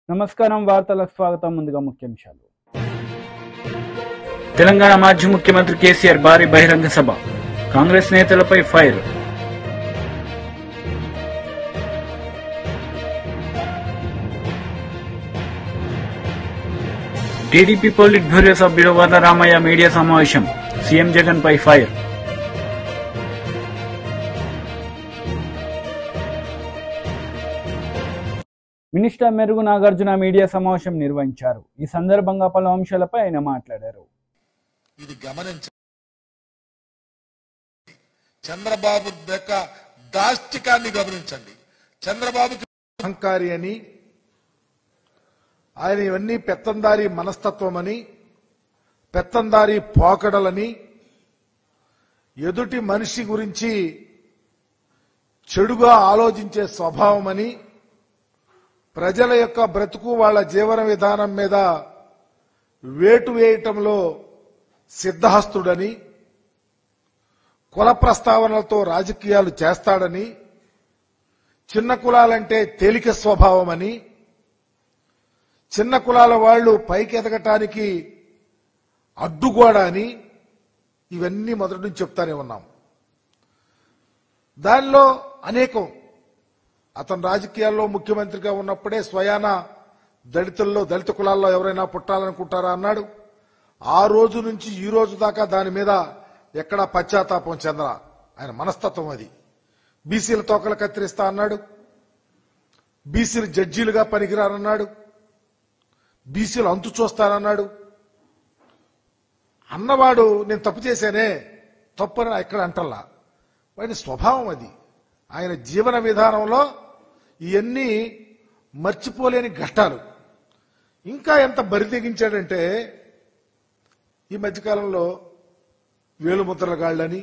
నమస్కారం, వార్తలకు స్వాగతం. ముందుగా ముఖ్యాంశాలు. తెలంగాణ మాజీ ముఖ్యమంత్రి కేసీఆర్ భారీ బహిరంగ సభ, కాంగ్రెస్ నేతలపై ఫైర్. టీడీపీ పోలిట్ బ్యూరో సభ్యుడు వర్లరామయ్య మీడియా సమావేశం, సీఎం జగన్ పై ఫైర్. మినిస్టర్ మెరుగు నాగార్జున మీడియా సమావేశం నిర్వహించారు. ఈ సందర్భంగా పలు అంశాలపై ఆయన మాట్లాడారు. ఇది గమనించండి, చంద్రబాబు యొక్క దాష్టికాన్ని గమనించండి. చంద్రబాబుకి అహంకారి అని, ఆయన ఇవన్నీ పెత్తందారి మనస్తత్వం అని, పెత్తందారి పోకడలని, ఎదుటి మనిషి గురించి చెడుగా ఆలోచించే స్వభావం అని, ప్రజల యొక్క బ్రతుకు వాళ్ల జీవన విధానం మీద వేటు వేయటంలో సిద్ధహస్తుడని, కుల ప్రస్తావనలతో రాజకీయాలు చేస్తాడని, చిన్న కులాలంటే తేలిక స్వభావమని, చిన్న కులాల వాళ్లు పైకి ఎదగటానికి అడ్డుగోడ అని, ఇవన్నీ మొదటి నుంచి చెప్తానే ఉన్నాం. దానిలో అనేకం అతను రాజకీయాల్లో ముఖ్యమంత్రిగా ఉన్నప్పుడే స్వయాన దళితుల్లో, దళిత కులాల్లో ఎవరైనా పుట్టాలనుకుంటారా అన్నాడు. ఆ రోజు నుంచి ఈ రోజు దాకా దాని మీద ఎక్కడా పశ్చాత్తాపం చెందరా. ఆయన మనస్తత్వం అది. బీసీల తోకలు కత్తిరిస్తా అన్నాడు, బీసీలు జడ్జీలుగా పనికిరారన్నాడు, బీసీలు అంతు చూస్తానన్నాడు. అన్నవాడు నేను తప్పు చేశానే, తప్పని ఎక్కడ అంటల్లా. వాడి స్వభావం అది. ఆయన జీవన విధానంలో ఇవన్నీ మర్చిపోలేని ఘట్టాలు. ఇంకా ఎంత బరితెగించాడంటే, ఈ మధ్యకాలంలో వేలుముద్రల గాళ్లని,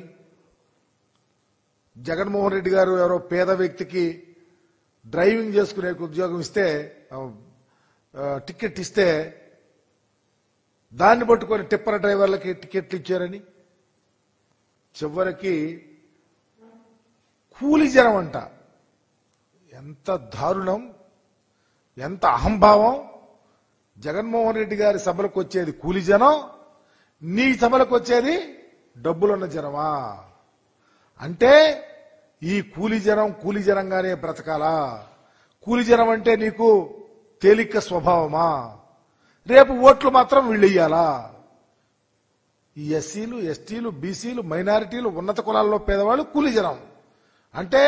జగన్మోహన్ రెడ్డి గారు ఎవరో పేద వ్యక్తికి డ్రైవింగ్ చేసుకునే ఉద్యోగం ఇస్తే, టికెట్ ఇస్తే దాన్ని పట్టుకొని టిప్పర్ డ్రైవర్లకి టికెట్లు ఇచ్చారని, చివరికి కూలి జనం అంట. ఎంత దారుణం, ఎంత అహంభావం. జగన్మోహన్ రెడ్డి గారి సభలకు వచ్చేది కూలి జనం, నీ సభలకు వచ్చేది డబ్బులున్న జనమా? అంటే ఈ కూలి జనంగానే బ్రతకాలా? కూలి జనం అంటే నీకు తేలిక స్వభావమా? రేపు ఓట్లు మాత్రం వీళ్ళెయ్యాలా? ఈ ఎస్సీలు, ఎస్టీలు, బీసీలు, మైనారిటీలు, ఉన్నత కులాల్లో పేదవాళ్ళు కూలి జనం అంటే,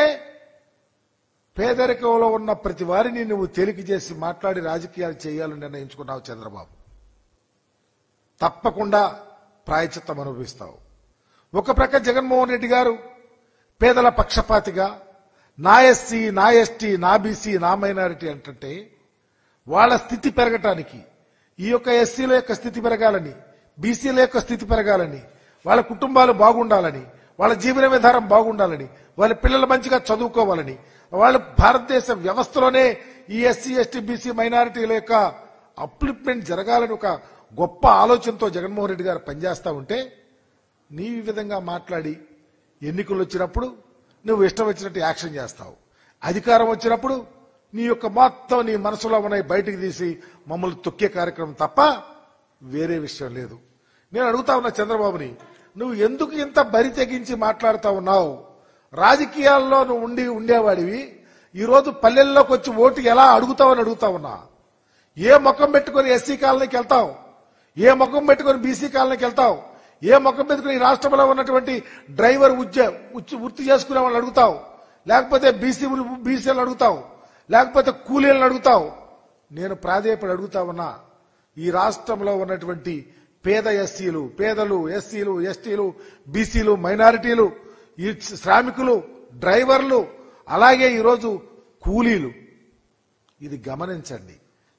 పేదరికంలో ఉన్న ప్రతి వారిని నువ్వు తేలిక చేసి మాట్లాడి రాజకీయాలు చేయాలని నిర్ణయించుకున్నావు చంద్రబాబు. తప్పకుండా ప్రాయశ్చిత్తం అనుభవిస్తావు. ఒక ప్రక్క జగన్మోహన్ రెడ్డి గారు పేదల పక్షపాతిగా నా ఎస్సీ, నా ఎస్టీ, నా బీసీ, నా మైనారిటీ అంటే వాళ్ళ స్థితి పెరగటానికి, ఈ యొక్క ఎస్సీల యొక్క స్థితి పెరగాలని, బీసీల యొక్క స్థితి పెరగాలని, వాళ్ళ కుటుంబాలు బాగుండాలని, వాళ్ళ జీవన విధానం బాగుండాలని, వాళ్ళ పిల్లలు మంచిగా చదువుకోవాలని, వాళ్ళు భారతదేశ వ్యవస్థలోనే ఈ ఎస్సీ, ఎస్టీ, బీసీ, మైనారిటీల యొక్క అప్లిప్మెంట్ జరగాలని ఒక గొప్ప ఆలోచనతో జగన్మోహన్ రెడ్డి గారు పనిచేస్తా ఉంటే నీ విధంగా మాట్లాడి ఎన్నికలు వచ్చినప్పుడు నువ్వు ఇష్టం వచ్చినట్టు యాక్షన్ చేస్తావు. అధికారం వచ్చినప్పుడు నీ యొక్క మొత్తం నీ మనసులో ఉన్నాయి బయటికి తీసి మమ్మల్ని తొక్కే కార్యక్రమం తప్ప వేరే విషయం లేదు. నేను అడుగుతా ఉన్నా చంద్రబాబుని, నువ్వు ఎందుకు ఇంత బరి తెగించి మాట్లాడుతా ఉన్నావు? రాజకీయాల్లో నువ్వు ఉండేవాడివి, ఈరోజు పల్లెల్లోకి వచ్చి ఓటు ఎలా అడుగుతావని అడుగుతా ఉన్నా. ఏ ముఖం పెట్టుకుని ఎస్సీ కాలనీకి వెళ్తావు? ఏ ముఖం పెట్టుకుని బీసీ కాలనీకి వెళ్తావు? ఏ ముఖం పెట్టుకుని ఈ రాష్ట్రంలో ఉన్నటువంటి డ్రైవర్ వృత్తి చేసుకునే వాళ్ళని అడుగుతావు? లేకపోతే బీసీలను అడుగుతావు? లేకపోతే కూలీలను అడుగుతావు? నేను ప్రాధేయపడి అడుగుతా ఉన్నా, ఈ రాష్ట్రంలో ఉన్నటువంటి పేద ఎస్సీలు, పేదలు, ఎస్సీలు, ఎస్టీలు, బీసీలు, మైనారిటీలు, ఈ శ్రామికులు, డ్రైవర్లు, అలాగే ఈరోజు కూలీలు, ఇది గమనించండి.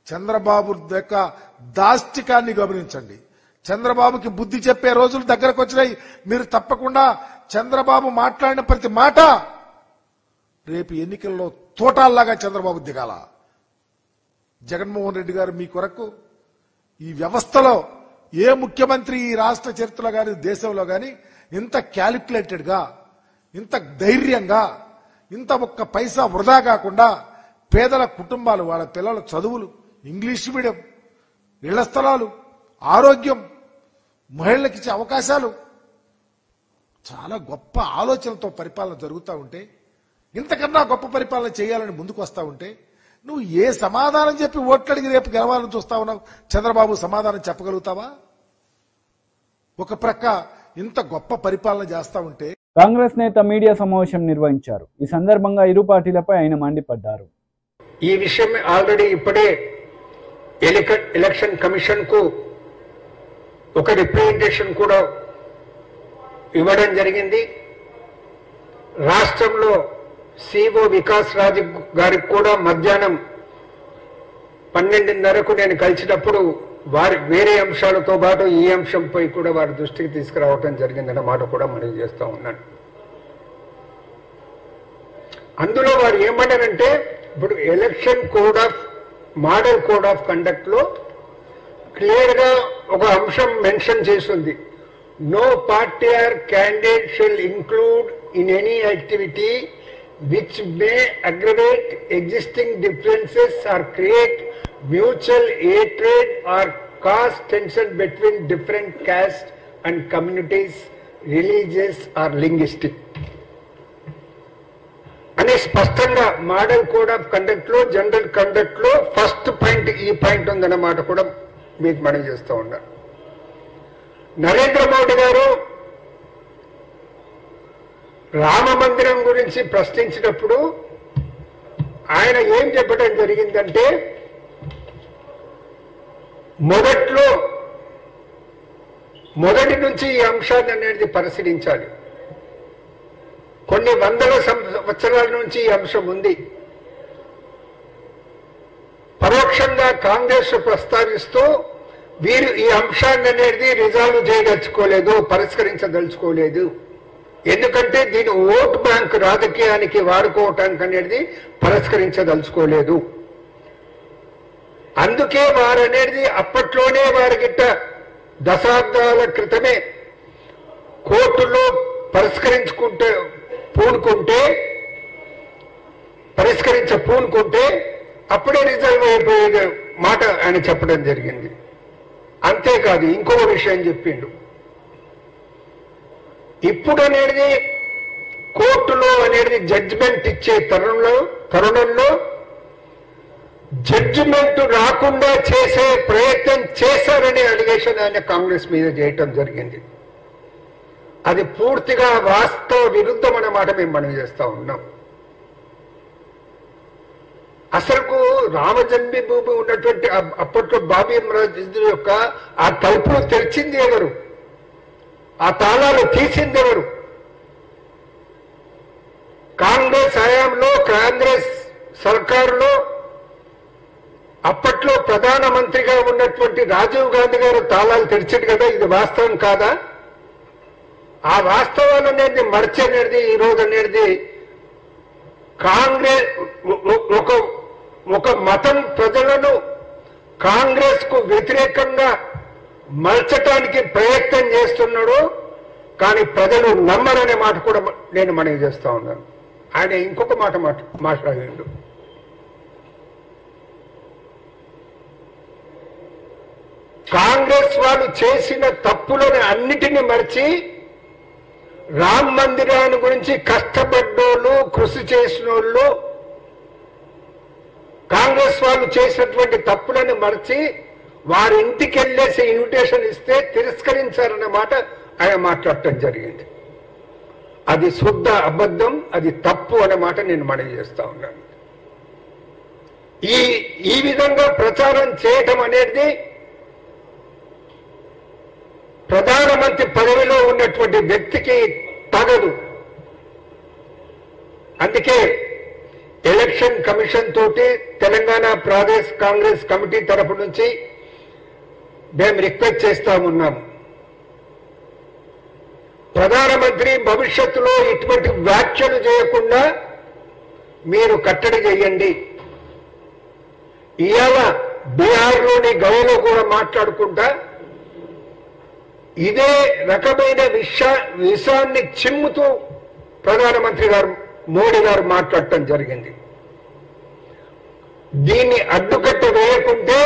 చంద్రబాబు యొక్క దాష్టికాన్ని గమనించండి. చంద్రబాబుకి బుద్ధి చెప్పే రోజులు దగ్గరకు వచ్చినాయి. మీరు తప్పకుండా చంద్రబాబు మాట్లాడిన ప్రతి మాట రేపు ఎన్నికల్లో తోటాల్లాగా చంద్రబాబు దిగాల. జగన్మోహన్ రెడ్డి గారు మీ కొరకు ఈ వ్యవస్థలో ఏ ముఖ్యమంత్రి ఈ రాష్ట్ర చరిత్రలో గాని దేశంలో గాని ఇంత క్యాలిక్యులేటెడ్ గా, ఇంత ధైర్యంగా, ఇంత ఒక్క పైసా వృధా కాకుండా పేదల కుటుంబాలు, వాళ్ళ పిల్లల చదువులు, ఇంగ్లీష్ మీడియం, ఇళ్ల స్థలాలు, ఆరోగ్యం, మహిళలకు ఇచ్చే అవకాశాలు, చాలా గొప్ప ఆలోచనలతో పరిపాలన జరుగుతూ ఉంటే, ఇంతకన్నా గొప్ప పరిపాలన చేయాలని ముందుకు వస్తా ఉంటే నువ్వు ఏ సమాధానం చెప్పి ఓట్లడిగి రేపు గెలవాలని చూస్తా ఉన్నావు? చంద్రబాబు సమాధానం చెప్పగలుగుతావా? ఒక ప్రక్క ఇంత గొప్ప పరిపాలన చేస్తా ఉంటే. కాంగ్రెస్ నేత మీడియా సమావేశం నిర్వహించారు. ఈ సందర్భంగా ఇరు పార్టీలపై ఆయన మండిపడ్డారు. ఈ విషయం ఆల్రెడీ ఇప్పుడే ఎలక్షన్ కమిషన్ కు ఒక రిప్రజెంటేషన్ కూడా ఇవ్వడం జరిగింది. రాష్ట్రంలో సిఓ వికాస్ రాజ్ గారికి కూడా మధ్యాహ్నం 12:30కు నేను కలిసినప్పుడు వారి వేరే అంశాలతో పాటు ఈ అంశంపై కూడా వారి దృష్టికి తీసుకురావడం జరిగిందన్న మాట కూడా మనవి చేస్తా ఉన్నాను. అందులో వారు ఏమన్నారంటే, ఇప్పుడు election model code of conduct లో క్లియర్ గా ఒక అంశం మెన్షన్ చేస్తుంది. No party or candidate shall include in any activity which may aggravate existing differences or create mutual hatred or cause tension between different castes and communities, religious or linguistic. అనే స్పష్టంగా model code of conduct లో, general conduct లో first point ఈ point ఉందన్నమాట కూడా మీకు మనం చేస్తూ ఉన్నారు. నరేంద్ర మోడీ గారు రామ మందిరం గురించి ప్రశ్నించినప్పుడు ఆయన ఏం చెప్పడం జరిగిందంటే, మొదటి నుంచి ఈ అంశాన్ని అనేది పరిశీలించాలి. కొన్ని వందల సంవత్సరాల నుంచి ఈ అంశం ఉంది. పరోక్షంగా కాంగ్రెస్ ప్రస్తావిస్తూ వీరు ఈ అంశాన్ని అనేది రిజాల్వ్ చేయదలుచుకోలేదు, పరిష్కరించదలుచుకోలేదు. ఎందుకంటే దీని ఓట్ బ్యాంక్ రాజకీయానికి వాడుకోవటానికి అనేది పరిష్కరించదలుచుకోలేదు. అందుకే వారనేది అప్పట్లోనే వారికిట్ట దశాబ్దాల క్రితమే కోర్టులో పూనుకుంటే అప్పుడే రిజల్వ్ అయిపోయే మాట ఆయన చెప్పడం జరిగింది. అంతేకాదు ఇంకో విషయం చెప్పిండు. ఇప్పుడు అనేది కోర్టులో అనేది జడ్జిమెంట్ ఇచ్చే తరుణంలో జడ్జిమెంట్ రాకుండా చేసే ప్రయత్నం చేశారనే అలిగేషన్ ఆయన కాంగ్రెస్ మీద చేయటం జరిగింది. అది పూర్తిగా వాస్తవ విరుద్ధం అన్నమాట మనం చేస్తా ఉన్నాం. అసలు రామజన్మభూమి ఉన్నటువంటి అప్పట్లో బాబీ మస్జిద్ యొక్క ఆ తలుపులు తెరిచింది ఎవరు? ఆ తాళాలు తీసింది ఎవరు? కాంగ్రెస్ హయాంలో, కాంగ్రెస్ సర్కారులో అప్పట్లో ప్రధానమంత్రిగా ఉన్నటువంటి రాజీవ్ గాంధీ గారు తాళాలు తెరిచారు కదా. ఇది వాస్తవం కాదా? ఆ వాస్తవాలు అనేది మర్చనేది ఈ రోజు అనేది కాంగ్రెస్ ఒక మతం ప్రజలను కాంగ్రెస్ కు వ్యతిరేకంగా మలచటానికి ప్రయత్నం చేస్తున్నాడు. కానీ ప్రజలు నమ్మరనే మాట కూడా నేను మనవి చేస్తా ఉన్నాను. ఆయన ఇంకొక మాట మాట్లాడాడు. కాంగ్రెస్ వాళ్ళు చేసిన తప్పులను అన్నిటినీ మరిచి రామ్ మందిరాన్ని గురించి కష్టపడ్డోళ్ళు, కృషి చేసిన వాళ్ళు, కాంగ్రెస్ వాళ్ళు చేసినటువంటి తప్పులను మరిచి వారి ఇంటికి వెళ్ళేసి ఇన్విటేషన్ ఇస్తే తిరస్కరించారన్న మాట ఆయన మాట్లాడటం జరిగింది. అది శుద్ధ అబద్ధం, అది తప్పు అనే మాట నేను మనవి చేస్తా ఉన్నాను. ఈ విధంగా ప్రచారం చేయటం అనేది ప్రధానమంత్రి పదవిలో ఉన్నటువంటి వ్యక్తికి తగదు. అందుకే ఎలక్షన్ కమిషన్ తోటి తెలంగాణ ప్రదేశ్ కాంగ్రెస్ కమిటీ తరఫు నుంచి మేము రిక్వెస్ట్ చేస్తా ఉన్నాము. ప్రధానమంత్రి భవిష్యత్తులో ఇటువంటి వ్యాఖ్యలు చేయకుండా మీరు కట్టడి చేయండి. ఇవాళ బీహార్లోని గౌలో కూడా మాట్లాడుకుంటా ఇదే రకమైన విషయాన్ని చిమ్ముతూ ప్రధానమంత్రి గారు మోడీ గారు మాట్లాడటం జరిగింది. దీన్ని అడ్డుకట్ట వేయకుంటే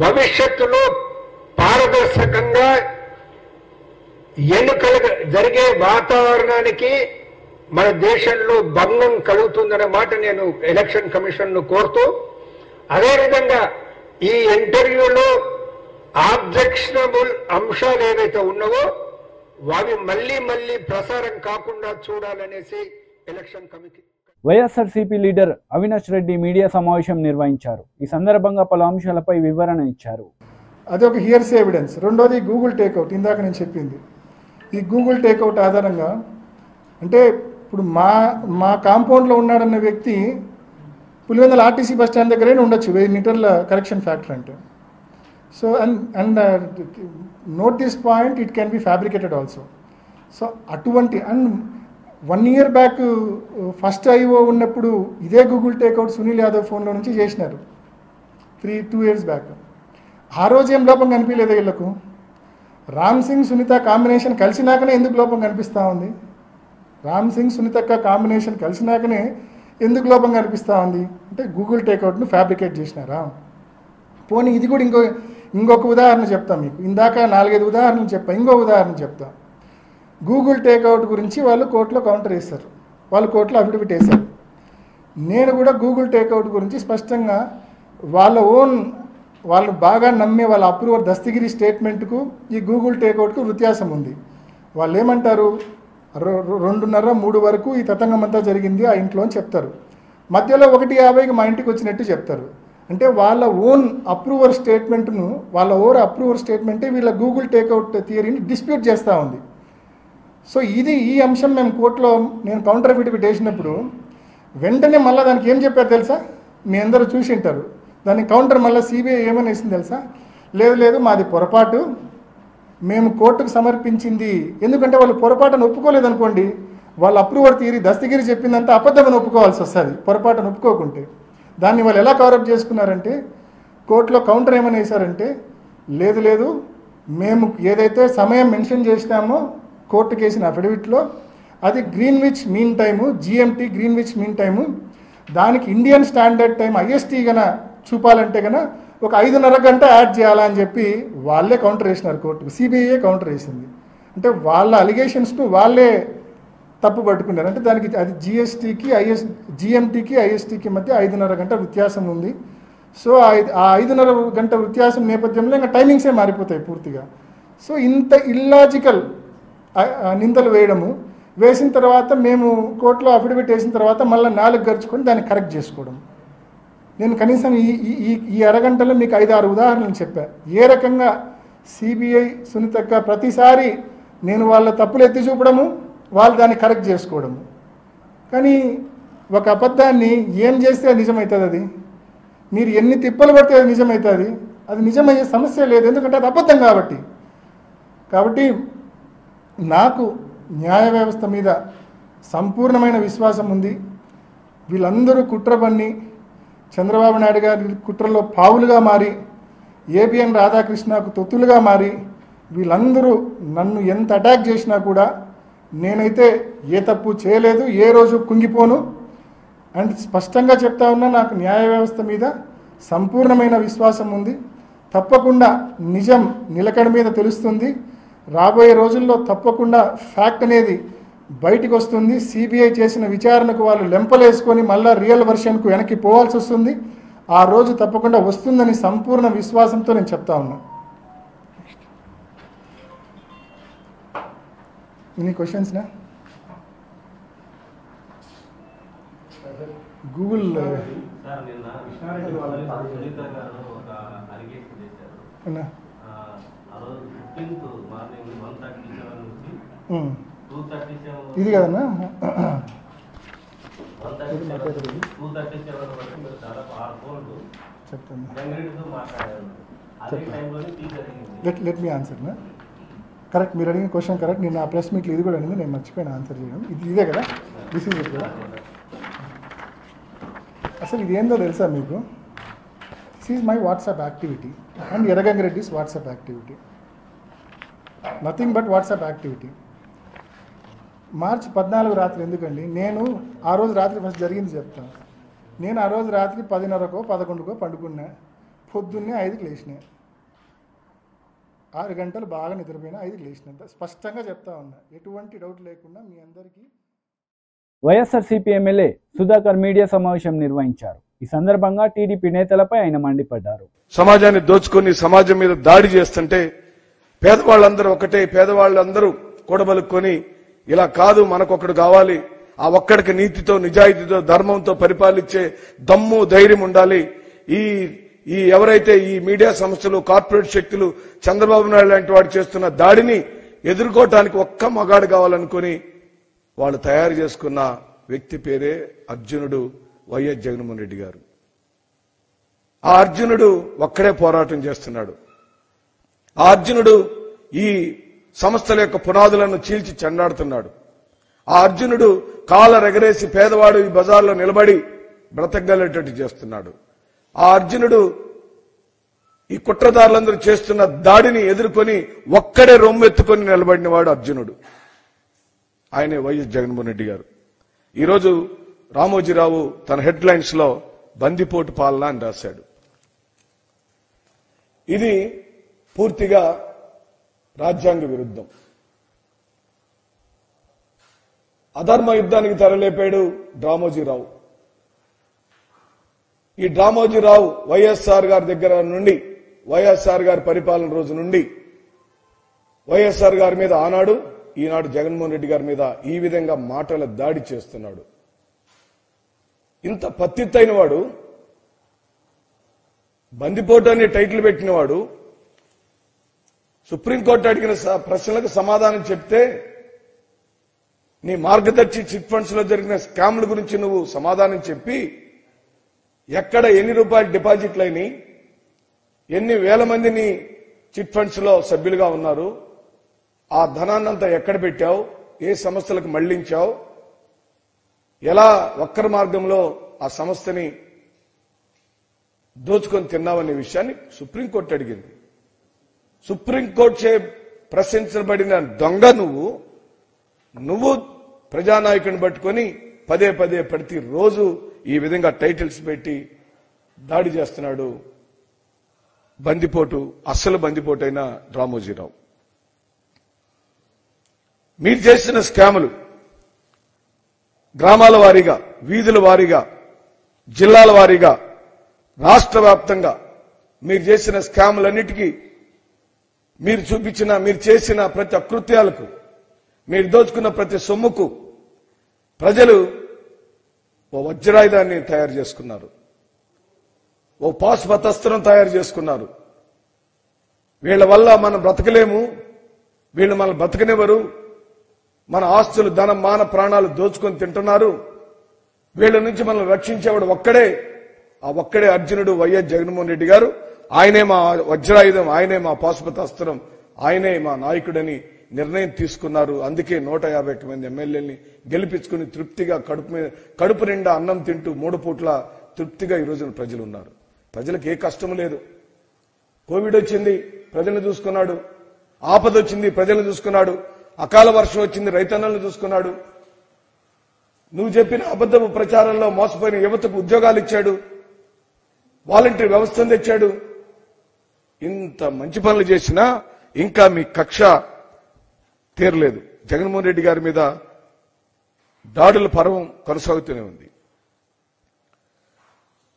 భవిష్యత్తులో పారదర్శకంగా ఎన్నికలు జరిగే వాతావరణానికి మన దేశంలో భంగం కలుగుతుందనే మాట నేను ఎలక్షన్ కమిషన్ ను కోరుతూ, అదేవిధంగా ఈ ఇంటర్వ్యూలో ఆబ్జెక్షనబుల్ అంశాలు ఏవైతే ఉన్నావో అవి మళ్ళీ ప్రసారం కాకుండా చూడాలనేసి election committee. YSRCP leader Avinash Reddy media సమావేశం నిర్వహించారు. ఈ సందర్భంగా పలు అంశాలపై వివరణ ఇచ్చారు. అదొక హియర్సీ ఎవిడెన్స్. రెండోది గూగుల్ టేక్అవుట్. ఇందాక నేను చెప్పింది ఈ గూగుల్ టేక్అవుట్ ఆధారంగా, అంటే ఇప్పుడు మా కాంపౌండ్లో ఉన్నాడన్న వ్యక్తి పులివెందుల ఆర్టీసీ బస్ స్టాండ్ దగ్గరే ఉండొచ్చు 1000 మీటర్ల కరెక్షన్ ఫ్యాక్టర్ అంటే. So and note this point, it can be fabricated also. So అటువంటి and 1 year back first IO ఉన్నప్పుడు ఇదే గూగుల్ టేక్అవుట్ సునీల్ యాదవ్ ఫోన్లో నుంచి చేసినారు 2 years బ్యాక్. ఆ రోజు ఏం లోపం కనిపించలేదు వీళ్ళకు. రామ్ సింగ్ సునీత కాంబినేషన్ కలిసినాకనే ఎందుకు లోపం కనిపిస్తూ ఉంది? రామ్ సింగ్ సునీతక్క కాంబినేషన్ కలిసినాకనే ఎందుకు లోపం కనిపిస్తూ ఉంది అంటే గూగుల్ టేక్అవుట్ను ఫ్యాబ్రికేట్ చేసినారా? పోనీ ఇది కూడా ఇంకొక ఉదాహరణ చెప్తా మీకు. ఇందాక 4-5 ఉదాహరణలు చెప్పా, ఇంకో ఉదాహరణ చెప్తా. గూగుల్ టేక్అవుట్ గురించి వాళ్ళు కోర్టులో కౌంటర్ వేశారు, వాళ్ళు కోర్టులో అఫిడవిట్ వేశారు. నేను కూడా గూగుల్ టేక్అవుట్ గురించి స్పష్టంగా వాళ్ళు బాగా నమ్మే వాళ్ళ అప్రూవర్ దస్తగిరి స్టేట్మెంట్కు ఈ గూగుల్ టేక్అవుట్కు వ్యత్యాసం ఉంది. వాళ్ళు ఏమంటారు, 2:30-3 వరకు ఈ తతంగం అంతా జరిగింది ఆ ఇంట్లో అని చెప్తారు. మధ్యలో 1:50కి మా ఇంటికి వచ్చినట్టు చెప్తారు. అంటే వాళ్ళ ఓన్ అప్రూవర్ స్టేట్మెంటే వీళ్ళ గూగుల్ టేక్అవుట్ థియరీని డిస్ప్యూట్ చేస్తూ ఉంది. సో ఈ అంశం మేము కోర్టులో నేను కౌంటర్ అఫిడవిట్ వేసినప్పుడు వెంటనే మళ్ళీ దానికి ఏం చెప్పారు తెలుసా? మీ అందరూ చూసి ఉంటారు. దానికి కౌంటర్ మళ్ళీ సిబిఐ ఏమని వేసింది తెలుసా? లేదు మాది పొరపాటు, మేము కోర్టుకు సమర్పించింది. ఎందుకంటే వాళ్ళు పొరపాటును ఒప్పుకోలేదు అనుకోండి, వాళ్ళ అప్రూవర్ థియరీ దస్తగిరి చెప్పిందంతా అబద్ధమని ఒప్పుకోవాల్సి వస్తుంది పొరపాటును ఒప్పుకోకుంటే. దాన్ని వాళ్ళు ఎలా కవరప్ చేసుకున్నారంటే కోర్టులో కౌంటర్ ఏమని వేశారంటే, లేదు మేము ఏదైతే సమయం మెన్షన్ చేసినామో కోర్టుకు వేసిన అఫిడవిట్లో అది Greenwich mean time, GMT Greenwich mean time, దానికి ఇండియన్ స్టాండర్డ్ టైం IST గన చూపాలంటే కన్నా ఒక 5:30 గంట యాడ్ చేయాలని చెప్పి వాళ్ళే కౌంటర్ వేసినారు కోర్టుకు. సిబిఐ కౌంటర్ వేసింది. అంటే వాళ్ళ అలిగేషన్స్ను వాళ్ళే తప్పు పట్టుకున్నారు. అంటే దానికి అది GMTకి ISTకి మధ్య 5:30 గంట వ్యత్యాసం ఉంది. సో ఆ 5:30 గంట వ్యత్యాసం నేపథ్యంలో ఇంకా టైమింగ్సే మారిపోతాయి పూర్తిగా. సో ఇంత ఇల్లాజికల్ నిందలు వేసిన తర్వాత మేము కోర్టులో అఫిడవిట్ వేసిన తర్వాత మళ్ళీ 4 గడుచుకొని దాన్ని కరెక్ట్ చేసుకోవడం. నేను కనీసం ఈ అరగంటలో మీకు 5-6 ఉదాహరణలు చెప్పా. ఏ రకంగా సిబిఐ సునీతక్క ప్రతిసారి నేను వాళ్ళ తప్పులు ఎత్తి చూపడము, వాళ్ళు దాన్ని కరెక్ట్ చేసుకోవడము. కానీ ఒక అబద్ధాన్ని ఏం చేస్తే అది నిజమవుతుంది? అది మీరు ఎన్ని తిప్పలు పడితే అది నిజమవుతుంది? అది నిజమయ్యే సమస్య లేదు, ఎందుకంటే అది అబద్ధం కాబట్టి నాకు న్యాయ వ్యవస్థ మీద సంపూర్ణమైన విశ్వాసం ఉంది. వీళ్ళందరూ కుట్ర పన్ని చంద్రబాబు నాయుడు గారి కుట్రలో పావులుగా మారి ఏబిఎన్ రాధాకృష్ణకు తొత్తులుగా మారి వీళ్ళందరూ నన్ను ఎంత అటాక్ చేసినా కూడా నేనైతే ఏ తప్పు చేయలేదు, ఏ రోజు కుంగిపోను. అండ్ స్పష్టంగా చెప్తా ఉన్నా, నాకు న్యాయ వ్యవస్థ మీద సంపూర్ణమైన విశ్వాసం ఉంది. తప్పకుండా నిజం నిలకడ మీద తెలుస్తుంది. రాబోయే రోజుల్లో తప్పకుండా ఫ్యాక్ట్ అనేది బయటికి వస్తుంది. సిబిఐ చేసిన విచారణకు వాళ్ళు లెంపలేసుకొని మళ్ళీ రియల్ వర్షన్కు వెనక్కి పోవాల్సి వస్తుంది. ఆ రోజు తప్పకుండా వస్తుందని సంపూర్ణ విశ్వాసంతో నేను చెప్తా ఉన్నా. ఎనీ క్వశ్చన్స్నా? గూగుల్ ఇది కదన్నా చెప్తాను. లెట్ మీ ఆన్సర్ నా కరెక్ట్. మీరు అడిగిన క్వశ్చన్ కరెక్ట్. నేను ఆ ప్రెస్ మీట్లో ఇది కూడా అడిగింది, నేను మర్చిపోయిన ఆన్సర్ చేయడం. ఇదే కదా, దిస్ ఈజ్ ఇట్ కదా. అసలు ఇది ఏందో తెలుసా మీకు? This is my WhatsApp activity and Erra Gangi Reddy's WhatsApp activity. Nothing but WhatsApp activity. March 14 రాత్రి ఎందుకండి? నేను ఆ రోజు రాత్రి ఫస్ట్ జరిగింది చెప్తాను. నేను ఆ రోజు రాత్రి 10:30కో 11కో పండుకున్నా. పొద్దున్నే 5కి లేచినా. 6 గంటలు బాగా నిద్రపోయినా, 5కి లేచినంత స్పష్టంగా చెప్తా ఉన్నా, ఎటువంటి డౌట్ లేకుండా మీ అందరికీ. వైఎస్ఆర్సీపీ ఎమ్మెల్యే సుధాకర్ మీడియా సమావేశం నిర్వహించారు. ఈ సందర్భంగా టీడీపీ నేతలపై ఆయన మండిపడ్డారు. సమాజాన్ని దోచుకొని సమాజం మీద దాడి చేస్తుంటే పేదవాళ్ళందరూ ఒకటే, పేదవాళ్ళందరూ కూడబలుక్కొని ఇలా కాదు, మనకొకడు కావాలి, ఆ ఒక్కడికి నీతితో నిజాయితీతో ధర్మంతో పరిపాలించే దమ్ము ధైర్యం ఉండాలి. ఈ ఎవరైతే ఈ మీడియా సంస్థలు కార్పొరేట్ శక్తులు చంద్రబాబు నాయుడు లాంటి వాడు చేస్తున్న దాడిని ఎదుర్కోవటానికి ఒక్క మగాడు కావాలనుకుని వాళ్ళు తయారు చేసుకున్న వ్యక్తి పేరే అర్జునుడు వైఎస్ జగన్మోహన్ రెడ్డి గారు. ఆ అర్జునుడు ఒక్కడే పోరాటం చేస్తున్నాడు. ఆ అర్జునుడు ఈ సంస్థల యొక్క పునాదులను చీల్చి చెండాడుతున్నాడు. ఆ అర్జునుడు కాలరెగరేసి పేదవాడు ఈ బజార్లో నిలబడి బ్రతకగలేటట్టు చేస్తున్నాడు. ఆ అర్జునుడు ఈ కుట్రదారులందరూ చేస్తున్న దాడిని ఎదుర్కొని ఒక్కడే రొమ్మెత్తుకొని నిలబడిన వాడు అర్జునుడు. ఆయనే వైఎస్ జగన్మోహన్ రెడ్డి గారు. ఈరోజు రామోజీరావు తన హెడ్ లైన్స్ లో బందిపోటు పాలన అని రాశాడు. ఇది పూర్తిగా రాజ్యాంగ విరుద్ధం. అధర్మ యుద్ధానికి తెరలేపాడు రామోజీరావు. ఈ రామోజీరావు వైఎస్ఆర్ గారి దగ్గర నుండి, వైఎస్ఆర్ గారి పరిపాలన రోజు నుండి వైఎస్ఆర్ గారి మీద ఆనాడు ఈనాడు జగన్మోహన్ రెడ్డి గారి మీద ఈ విధంగా మాటల దాడి చేస్తున్నాడు. ఇంత పత్తిత్తైన వాడు, బందిపోటు అని టైటిల్ పెట్టినవాడు, సుప్రీంకోర్టు అడిగిన ప్రశ్నలకు సమాధానం చెప్తే నీ మార్గదర్శి చిట్ ఫండ్స్ లో జరిగిన స్కామ్ల గురించి నువ్వు సమాధానం చెప్పి ఎక్కడ ఎన్ని రూపాయలు డిపాజిట్లు అయినాయి, ఎన్ని వేల మందిని చిట్ ఫండ్స్ లో సభ్యులుగా ఉన్నారు, ఆ ధనాన్నంతా ఎక్కడ పెట్టావు, ఏ సంస్థలకు మళ్లించావు, ఎలా వక్ర మార్గంలో ఆ సంస్థని దోచుకొని తిన్నావనే విషయాన్ని సుప్రీంకోర్టు అడిగింది. సుప్రీంకోర్టు చే ప్రశ్నించబడిన దొంగ నువ్వు ప్రజానాయకుడిని పట్టుకొని పదే పదే ప్రతి రోజు ఈ విధంగా టైటిల్స్ పెట్టి దాడి చేస్తున్నాడు. బందిపోటు, అస్సలు బందిపోటు అయిన రామోజీరావు. మీరు చేసిన స్కాములు గ్రామాల వారీగా, వీధుల వారీగా, జిల్లాల వారీగా, రాష్ట్ర వ్యాప్తంగా మీరు చేసిన స్కాములన్నిటికీ, మీరు చేసిన ప్రతి అకృత్యాలకు, మీరు దోచుకున్న ప్రతి సొమ్ముకు ప్రజలు ఓ వజ్రాయుధాన్ని తయారు చేసుకున్నారు, ఓ పాశుపతాస్త్రం తయారు చేసుకున్నారు. వీళ్ల వల్ల మనం బ్రతకలేము, వీళ్ళు మనల్ని బ్రతకనివ్వరు, మన ఆస్తులు, ధనం, మాన ప్రాణాలు దోచుకొని తింటున్నారు, వీళ్ళ నుంచి మనల్ని రక్షించేవాడు ఒక్కడే, ఆ ఒక్కడే అర్జునుడు వైఎస్ జగన్మోహన్ రెడ్డి గారు. ఆయనే మా వజ్రాయుధం, ఆయనే మా పాశుపతాస్త్రం, ఆయనే మా నాయకుడని నిర్ణయం తీసుకున్నారు. అందుకే 150 మంది ఎమ్మెల్యేలని గెలిపించుకుని తృప్తిగా కడుపు నిండా అన్నం తింటూ 3 పూట్ల తృప్తిగా ఈ రోజున ప్రజలు ఉన్నారు. ప్రజలకు ఏ కష్టం లేదు. కోవిడ్ వచ్చింది, ప్రజలను చూసుకున్నాడు. ఆపద వచ్చింది, ప్రజలను చూసుకున్నాడు. అకాల వర్షం వచ్చింది, రైతన్నలను చూసుకున్నాడు. నువ్వు చెప్పిన అబద్ధపు ప్రచారంలో మోసపోయిన యువతకు ఉద్యోగాలు ఇచ్చాడు, వాలంటీర్ వ్యవస్థను తెచ్చాడు. ఇంత మంచి పనులు చేసినా ఇంకా మీ కక్ష తీరలేదు. జగన్మోహన్ రెడ్డి గారి మీద దాడుల పర్వం కొనసాగుతూనే ఉంది.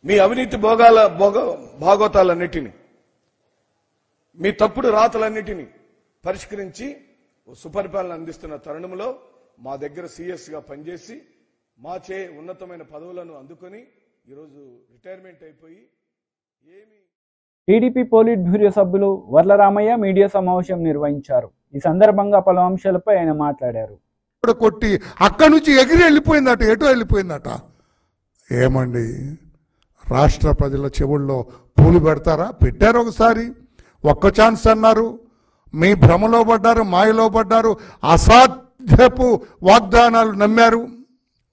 మీ అవినీతి భాగోతాలన్నిటినీ, మీ తప్పుడు రాతలన్నిటినీ పరిష్కరించి సుపరిపాలన అందిస్తున్న తరుణంలో మా దగ్గర సీఎస్ గా పనిచేసి మాచే ఉన్నతమైన పదవులను అందుకొని ఈరోజు రిటైర్మెంట్ అయిపోయి టీడీపీ పోలిట్ బ్యూరో సభ్యులు వర్లరామయ్య మీడియా సమావేశం నిర్వహించారు. ఈ సందర్భంగా పలు అంశాలపై ఆయన మాట్లాడారు. కొట్టి అక్కడి నుంచి ఎగిరి వెళ్ళిపోయిందట, ఎటో వెళ్ళిపోయిందట. ఏమండి, రాష్ట్ర ప్రజల చెవుల్లో పూలు పెడతారా? పెట్టారు ఒకసారి, ఒక్క ఛాన్స్ అన్నారు. మీ భ్రమలో పడ్డారు, మాయలో పడ్డారు, అసాధ్యపు వాగ్దానాలు నమ్మారు,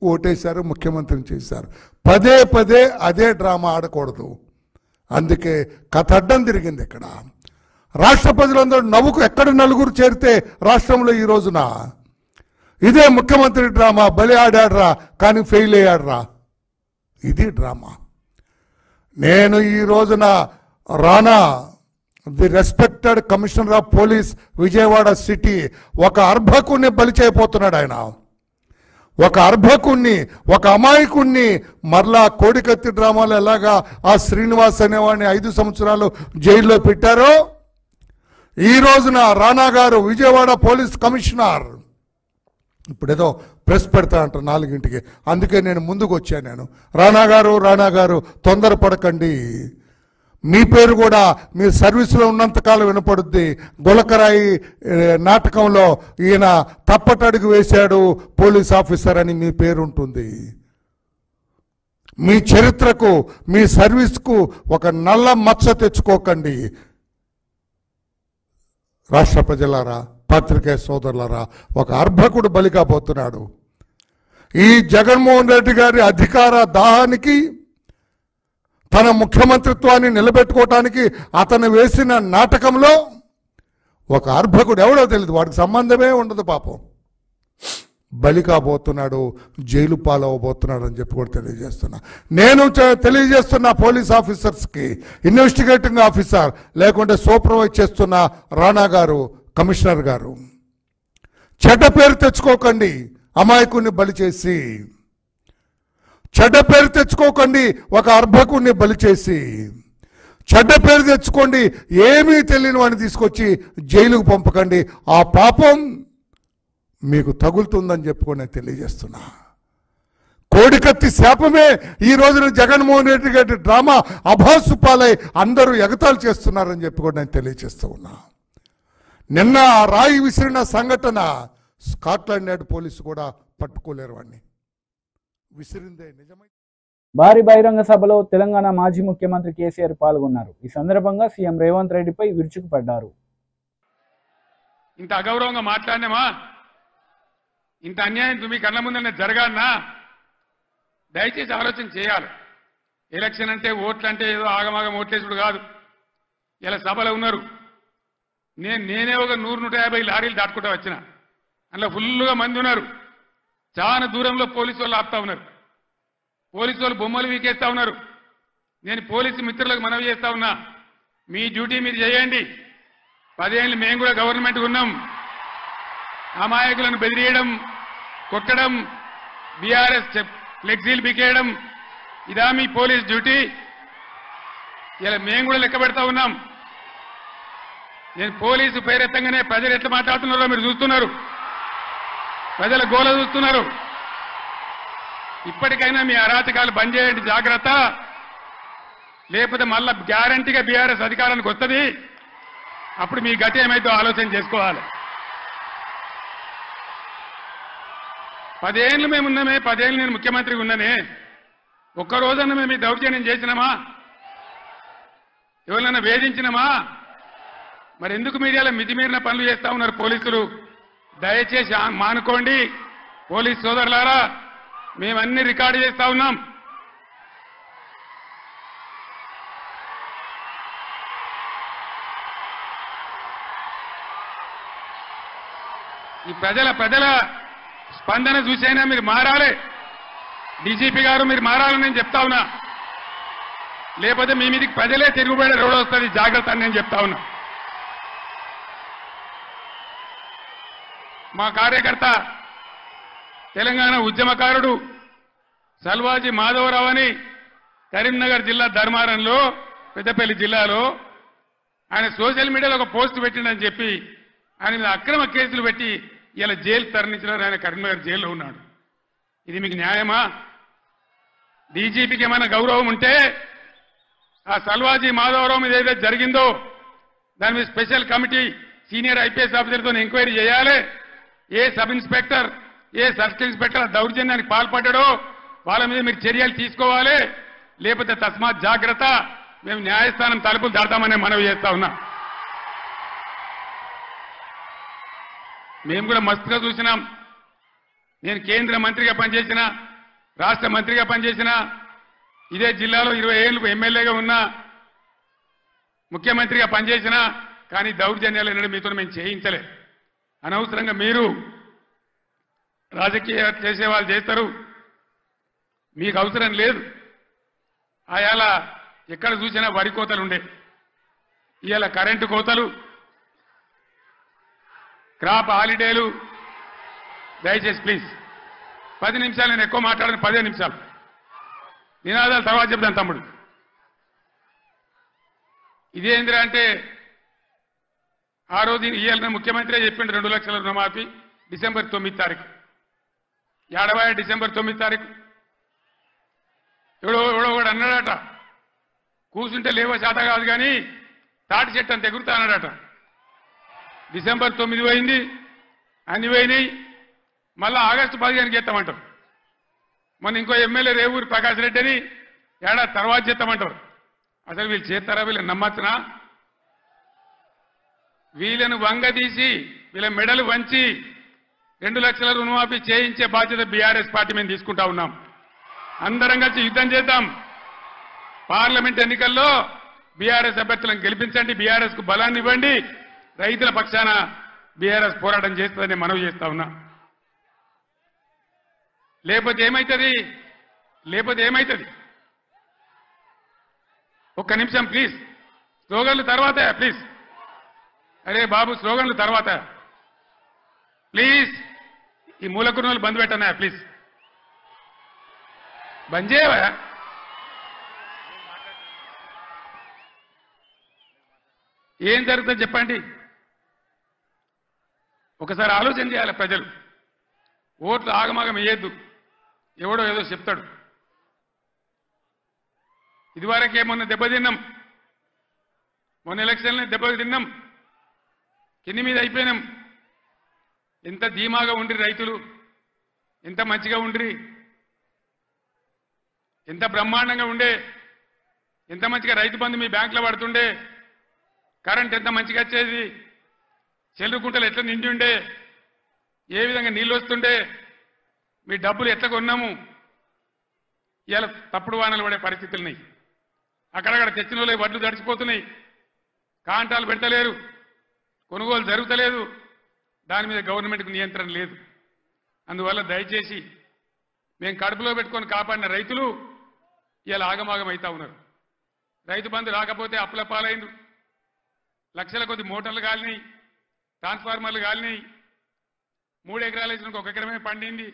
ఓటేశారు, ముఖ్యమంత్రిని చేశారు. పదే పదే అదే డ్రామా ఆడకూడదు. అందుకే కథ అడ్డం తిరిగింది. ఇక్కడ రాష్ట్ర ప్రజలందరూ నవ్వుకు ఎక్కడ నలుగురు చేరితే రాష్ట్రంలో ఈ రోజున ఇదే ముఖ్యమంత్రి డ్రామా. బలి ఆడాడ్రా కానీ ఫెయిల్ అయ్యాడ్రా, ఇది డ్రామా. నేను ఈ రోజున రానా, the respected commissioner of police Vijayawada city, ఒక అర్భకుణ్ణి బలి చేయబోతున్నాడు. ఆయన ఒక అర్భకుణ్ణి, ఒక అమాయకుణ్ణి మరలా కోడికత్తి డ్రామాలో ఎలాగా ఆ శ్రీనివాస్ అనేవాడిని 5 సంవత్సరాలు జైల్లో పెట్టారో, ఈ రోజున రానా గారు విజయవాడ పోలీస్ కమిషనర్ ఇప్పుడేదో ప్రెస్ పెడతా అంటారు 4ంటికి, అందుకే నేను ముందుకు వచ్చాను. నేను రానా గారు తొందరపడకండి. మీ పేరు కూడా మీ సర్వీసులో ఉన్నంతకాలం వినపడుద్ది. గులకరాయి నాటకంలో ఈయన తప్పటడుగు వేశాడు పోలీస్ ఆఫీసర్ అని మీ పేరు ఉంటుంది. మీ చరిత్రకు, మీ సర్వీస్కు ఒక నల్ల మచ్చ తెచ్చుకోకండి. రాష్ట్ర ప్రజలారా, పత్రికేయ సోదరులారా, ఒక అర్భకుడు బలిగా పోతున్నాడు. ఈ జగన్మోహన్ రెడ్డి గారి అధికార దాహానికి, తన ముఖ్యమంత్రిత్వాన్ని నిలబెట్టుకోవటానికి అతను వేసిన నాటకంలో ఒక అర్భకుడు ఎవడో తెలియదు, వాడికి సంబంధమే ఉండదు, పాపం బలి కాబోతున్నాడు, జైలు పాలవబోతున్నాడు అని చెప్పి కూడా తెలియజేస్తున్నా. నేను తెలియజేస్తున్న పోలీస్ ఆఫీసర్స్కి, ఇన్వెస్టిగేటింగ్ ఆఫీసర్ లేకుంటే సూపర్వైజ్ చేస్తున్న రానా గారు, కమిషనర్ గారు, చెడ్డ పేరు తెచ్చుకోకండి. అమాయకుడిని బలి చేసి చెడ్డ పేరు తెచ్చుకోకండి. ఒక అర్భకుడిని బలి చేసి చెడ్డ పేరు తెచ్చుకోండి. ఏమీ తెలియని వాడిని తీసుకొచ్చి జైలుకు పంపకండి. ఆ పాపం మీకు తగులుతుందని చెప్పుకొని నేను తెలియజేస్తున్నా. కోడికత్తి శాపమే ఈ రోజున జగన్మోహన్ రెడ్డి గారి డ్రామా అభాసుపాలై అందరూ ఎగతాళి చేస్తున్నారని చెప్పుకొని నేను తెలియజేస్తూ ఉన్నా. నిన్న రాయి విసిరిన సంఘటన స్కాట్లాండ్ యార్డ్ పోలీసు కూడా పట్టుకోలేరు వాడిని. విసిరిందే నిజమై. భారీ బహిరంగ సభలో తెలంగాణ మాజీ ముఖ్యమంత్రి కేసీఆర్ పాల్గొన్నారు. ఈ సందర్భంగా సీఎం రేవంత్ రెడ్డిపై విరుచుకుపడ్డారు. ఇంత అగౌరవంగా మాట్లాడినామా, ఇంత అన్యాయం మీ కళ్ళ ముందనే జరగాలన్నా దయచేసి ఆలోచన చేయాలి. ఎలక్షన్ అంటే ఓట్లు అంటే ఏదో ఆగమాగం ఓట్లేసుడు కాదు. ఇలా సభలో ఉన్నారు, నేనే ఒక 100-150 లారీలు దాటుకుంటూ వచ్చిన, అందులో ఫుల్గా మంది ఉన్నారు. చాలా దూరంలో పోలీసు వాళ్ళు ఆపుతా ఉన్నారు, పోలీసు వాళ్ళు బొమ్మలు వీకేస్తా ఉన్నారు. నేను పోలీసు మిత్రులకు మనవి చేస్తా ఉన్నా, మీ డ్యూటీ మీరు చేయండి. 10 ఏళ్ళు మేము కూడా గవర్నమెంట్ ఉన్నాం. అమాయకులను బెదిరియడం, కొట్టడం, బీఆర్ఎస్ ఫ్లెక్సీలు పీకేయడం, ఇదా మీ పోలీస్ డ్యూటీ? ఇలా మేము కూడా లెక్క పెడతా ఉన్నాం. నేను పోలీసు పేరెత్తంగానే ప్రజలు ఎట్లా మాట్లాడుతున్నారో మీరు చూస్తున్నారు, ప్రజల గోల చూస్తున్నారు. ఇప్పటికైనా మీ అరాచకాలు బంద్ చేయండి, జాగ్రత్త. లేకపోతే మళ్ళా గ్యారంటీగా బీఆర్ఎస్ అధికారానికి వస్తుంది. అప్పుడు మీ గతి ఏమైతే ఆలోచన చేసుకోవాలి. 10 ఏళ్ళు మేము ఉన్నామే, 10 ఏళ్ళు నేను ముఖ్యమంత్రిగా ఉన్నానే, ఒక్కరోజన్నా మేము ఈ దౌర్జన్యం చేసినామా? ఎవరినైనా వేధించినామా? మరి ఎందుకు మీడియాలో మితిమీరిన పనులు చేస్తా ఉన్నారు పోలీసులు? దయచేసి మానుకోండి పోలీస్ సోదరులారా, మేమన్నీ రికార్డు చేస్తా ఉన్నాం. ఈ ప్రజల స్పందన చూసైనా మీరు మారాలి. డీజీపీ గారు మీరు మారాలని నేను చెప్తా ఉన్నా. లేకపోతే మీ మీదకి ప్రజలే తిరుగుబడి రోడ్ వస్తుంది, జాగ్రత్త అని నేను చెప్తా ఉన్నా. మా కార్యకర్త తెలంగాణ ఉద్యమకారుడు సల్వాజీ మాధవరావు అని కరీంనగర్ జిల్లా ధర్మారంలో, పెద్దపల్లి జిల్లాలో ఆయన సోషల్ మీడియాలో ఒక పోస్ట్ పెట్టిండని చెప్పి ఆయన మీద అక్రమ కేసులు పెట్టి ఇలా జైలు తరలించినారు. ఆయన కరీంనగర్ జైల్లో ఉన్నాడు. ఇది మీకు న్యాయమా? డీజీపీకి ఏమైనా గౌరవం ఉంటే ఆ సల్వాజీ మాధవరావు మీద ఏదైతే జరిగిందో దాని మీద స్పెషల్ కమిటీ సీనియర్ ఐపీఎస్ ఆఫీసర్తో ఎంక్వైరీ చేయాలి. ఏ సబ్ ఇన్స్పెక్టర్, ఏ సర్కిల్ ఇన్స్పెక్టర్ దౌర్జన్యానికి పాల్పడ్డాడో వాళ్ళ మీద మీరు చర్యలు తీసుకోవాలి. లేకపోతే తస్మాత్ జాగ్రత్త, మేము న్యాయస్థానం తలుపులు దాడతామని మనవి చేస్తా ఉన్నా. మేము కూడా మస్తుగా చూసినాం. నేను కేంద్ర మంత్రిగా పనిచేసిన, రాష్ట్ర మంత్రిగా పనిచేసిన, ఇదే జిల్లాలో 20 ఏళ్ళు ఎమ్మెల్యేగా ఉన్నా, ముఖ్యమంత్రిగా పనిచేసిన, కానీ దౌర్జన్యాలు ఎన్నడూ మీతో మేము చేయించలే. అనవసరంగా మీరు రాజకీయాలు చేసే వాళ్ళు చేస్తారు, మీకు అవసరం లేదు. ఆయాల ఎక్కడ చూసినా వరి కోతలు ఉండే, ఇవాళ కరెంటు కోతలు, క్రాప్ హాలిడేలు. దయచేసి ప్లీజ్ 10 నిమిషాలు, నేను ఎక్కువ మాట్లాడను, 15 నిమిషాలు నినాదాలు తర్వాత చెప్తాను తమ్ముడు. ఇదేంద్రా అంటే ఆ రోజు ఇవాళ ముఖ్యమంత్రి చెప్పిండు 2 లక్షల రుణమాఫీ డిసెంబర్ 9 తారీఖు. ఏడవాయ డిసెంబర్ 9 తారీఖు ఎవడో కూడా అన్నాడట, కూర్చుంటే లేవో శాత కాదు కానీ తాటి చెట్టు అంత ఎగురుతా అన్నాడట. డిసెంబర్ 9 పోయింది, అన్ని పోయినాయి. మళ్ళా ఆగస్టు 15కి చేస్తామంటారు. మొన్న ఇంకో ఎమ్మెల్యే రేవూరి ప్రకాష్ రెడ్డి అని ఏడాది తర్వాత చేస్తామంటారు. అసలు వీళ్ళు చేస్తారా? వీళ్ళని నమ్మచ్చునా? వీళ్ళను వంగదీసి వీళ్ళ మెడలు వంచి 2 లక్షల రుణమాఫీ చేయించే బాధ్యత బీఆర్ఎస్ పార్టీ మేము తీసుకుంటా ఉన్నాం. అందరం కలిసి యుద్ధం చేద్దాం. పార్లమెంట్ ఎన్నికల్లో బీఆర్ఎస్ అభ్యర్థులను గెలిపించండి, బీఆర్ఎస్ కు బలాన్ని ఇవ్వండి. రైతుల పక్షాన బీఆర్ఎస్ పోరాటం చేస్తుందని మనవి చేస్తా ఉన్నా. లేకపోతే ఏమైతుంది? ఒక్క నిమిషం ప్లీజ్. స్లోగన్లు తర్వాత ప్లీజ్. అరే బాబు, స్లోగన్లు తర్వాత ప్లీజ్. ఈ మూలకున్నోళ్ళు బంద్ పెట్టన్నా ప్లీజ్. బంద్ చేయవా? ఏం జరుగుతుంది చెప్పండి. ఒకసారి ఆలోచన చేయాలి ప్రజలు. ఓట్లు ఆగమాగం వేయద్దు, ఎవడో ఏదో చెప్తాడు. ఇదివరకే మొన్న దెబ్బతిన్నాం, మొన్న ఎలక్షన్లో దెబ్బతిన్నాం, కింది మీద అయిపోయినాం. ఎంత ధీమాగా ఉండ్రి రైతులు, ఎంత మంచిగా ఉండ్రి, ఎంత బ్రహ్మాండంగా ఉండే, ఎంత మంచిగా రైతు బంధు మీ బ్యాంకులో పడుతుండే, కరెంట్ ఎంత మంచిగా వచ్చేది, చెల్లుకుంటలు ఎట్లా నిండి ఉండే, ఏ విధంగా నీళ్ళు వస్తుండే, మీ డబ్బులు ఎట్లా కొన్నాము. ఇలా తప్పుడు వానలు పడే పరిస్థితులున్నాయి. అక్కడక్కడ తెచ్చిన వాళ్ళకి వడ్లు తడిచిపోతున్నాయి, కాంటాలు పెట్టలేరు, కొనుగోలు జరుగుతలేదు. దాని మీద గవర్నమెంట్కు నియంత్రణ లేదు. అందువల్ల దయచేసి మేము కడుపులో పెట్టుకొని కాపాడిన రైతులు ఇలా ఆగమాగం అవుతా ఉన్నారు. రైతు బంధు రాకపోతే అప్పుల పాలైండు, లక్షల కొద్ది మోటార్లు కాలినాయి, ట్రాన్స్ఫార్మర్లు కాలినాయి. 3 ఎకరాలు వేసిన 1 ఎకరమే పండింది.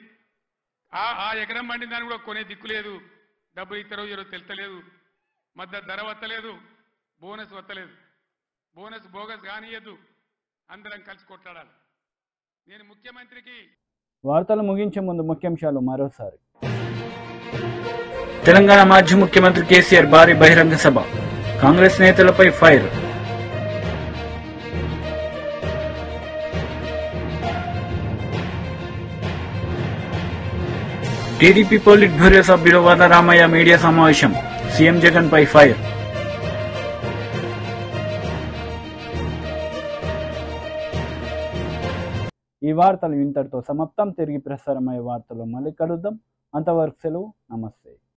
ఆ ఎకరం పండిన దాన్ని కూడా కొనే దిక్కు లేదు. డబ్బులు ఇస్తారో ఇరో తెలుస్తలేదు, మద్దతు ధర వత్తలేదు, బోనస్ వత్తలేదు. బోనస్ బోగస్ కానియద్దు, అందరం కలిసి కొట్లాడాలి. నేను ముఖ్యమంత్రికి వార్తలు ముగించే ముందు ముఖ్యాంశాలు మరోసారి. తెలంగాణ మాజీ ముఖ్యమంత్రి కేసీఆర్ భారీ బహిరంగ సభ, కాంగ్రెస్ నేతలపై ఫైర్. టీడీపీ పోలిట్ బ్యూరో సభ్యుడు వర్ల రామయ్య మీడియా సమావేశం, సీఎం జగన్ పై ఫైర్. ఈ వార్తలు ఇంతటితో సమాప్తం. తిరిగి ప్రసారమయ్యే వార్తలు మళ్ళీ కలుద్దాం. అంతవరకు సెలవు. నమస్తే.